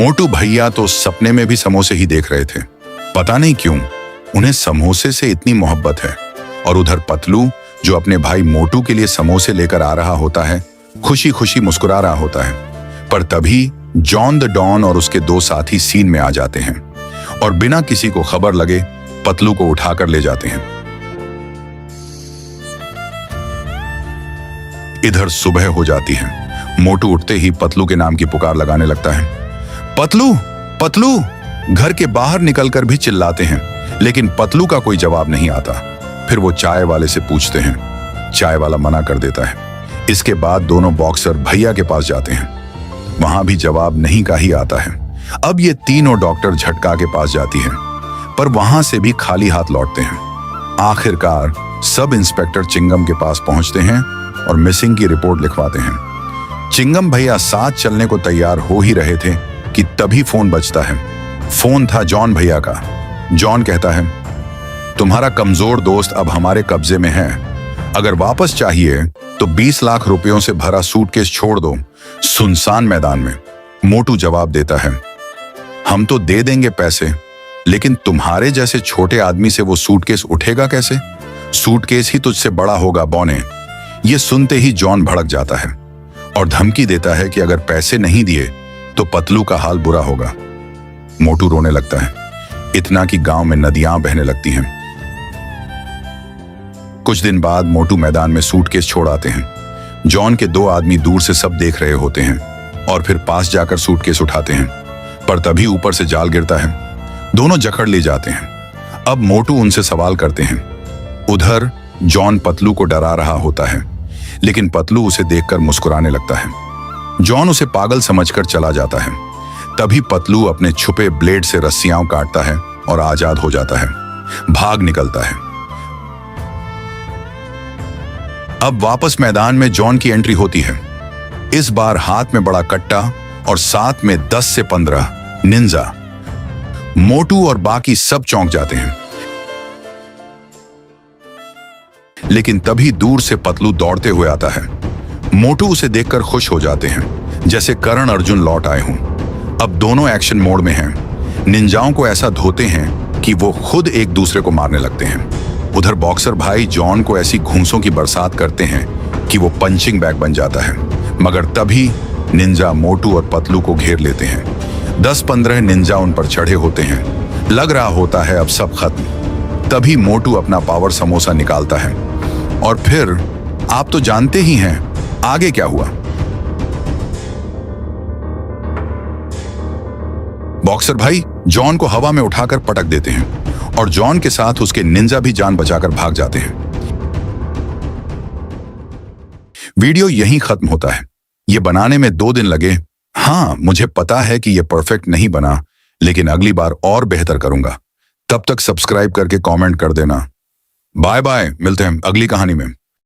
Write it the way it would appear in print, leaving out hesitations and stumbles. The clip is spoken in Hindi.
मोटू भैया तो सपने में भी समोसे ही देख रहे थे। पता नहीं क्यों उन्हें समोसे से इतनी मोहब्बत है। और उधर पतलू जो अपने भाई मोटू के लिए समोसे लेकर आ रहा होता है, खुशी खुशी मुस्कुरा रहा होता है। पर तभी जॉन द डॉन और उसके दो साथी सीन में आ जाते हैं और बिना किसी को खबर लगे पतलू को उठाकर ले जाते हैं। इधर सुबह हो जाती है। मोटू उठते ही पतलू के नाम की पुकार लगाने लगता है। पतलू पतलू घर के बाहर निकलकर भी चिल्लाते हैं, लेकिन पतलू का कोई जवाब नहीं आता। फिर वो चाय वाले से पूछते हैं। चाय वाला मना कर देता है। इसके बाद दोनों बॉक्सर भैया के पास जाते हैं। वहां भी जवाब नहीं का ही आता है। अब ये तीनों डॉक्टर झटका के पास जाती हैं, पर वहां से भी खाली हाथ लौटते हैं। आखिरकार सब इंस्पेक्टर चिंगम के पास पहुंचते हैं और मिसिंग की रिपोर्ट लिखवाते हैं। चिंगम भैया साथ चलने को तैयार हो ही रहे थे कि तभी फोन बजता है। फोन था जॉन भैया का। जॉन कहता है, तुम्हारा कमजोर दोस्त अब हमारे कब्जे में है। अगर वापस चाहिए तो 20 लाख रुपयों से भरा सूटकेस छोड़ दो सुनसान मैदान में। मोटू जवाब देता है, हम तो दे देंगे पैसे, लेकिन तुम्हारे जैसे छोटे आदमी से वो सूटकेस उठेगा कैसे? सूटकेस ही तुझसे बड़ा होगा बौने। ये सुनते ही जॉन भड़क जाता है और धमकी देता है कि अगर पैसे नहीं दिए तो पतलू का हाल बुरा होगा। मोटू रोने लगता है, इतना कि गांव में नदियां बहने लगती हैं। कुछ दिन बाद मोटू मैदान में सूटकेस छोड़ आते हैं। जॉन के दो आदमी दूर से सब देख रहे होते हैं और फिर पास जाकर सूटकेस उठाते हैं, पर तभी ऊपर से जाल गिरता है। दोनों जकड़ ले जाते हैं। अब मोटू उनसे सवाल करते हैं। उधर जॉन पतलू को डरा रहा होता है, लेकिन पतलू उसे देखकर मुस्कुराने लगता है। जॉन उसे पागल समझकर चला जाता है। तभी पतलू अपने छुपे ब्लेड से रस्सियां काटता है और आजाद हो जाता है, भाग निकलता है। अब वापस मैदान में जॉन की एंट्री होती है। इस बार हाथ में बड़ा कट्टा और साथ में 10 से 15 निंजा। मोटू और बाकी सब चौंक जाते हैं, लेकिन तभी दूर से पतलू दौड़ते हुए आता है। मोटू उसे देखकर खुश हो जाते हैं, जैसे करण अर्जुन लौट आए हों। अब दोनों एक्शन मोड में हैं। निंजाओं को ऐसा धोते हैं कि वो खुद एक दूसरे को मारने लगते हैं। उधर बॉक्सर भाई जॉन को ऐसी घूंसों की बरसात करते हैं कि वो पंचिंग बैग बन जाता है। मगर तभी निंजा मोटू और पतलू को घेर लेते हैं। 10-15 निंजा उन पर चढ़े होते हैं। लग रहा होता है अब सब खत्म। तभी मोटू अपना पावर समोसा निकालता है और फिर आप तो जानते ही हैं आगे क्या हुआ। बॉक्सर भाई जॉन को हवा में उठाकर पटक देते हैं और जॉन के साथ उसके निंजा भी जान बचाकर भाग जाते हैं। वीडियो यहीं खत्म होता है। ये बनाने में 2 दिन लगे। हाँ, मुझे पता है कि ये परफेक्ट नहीं बना, लेकिन अगली बार और बेहतर करूंगा। तब तक सब्सक्राइब करके कमेंट कर देना। बाय बाय, मिलते हैं अगली कहानी में।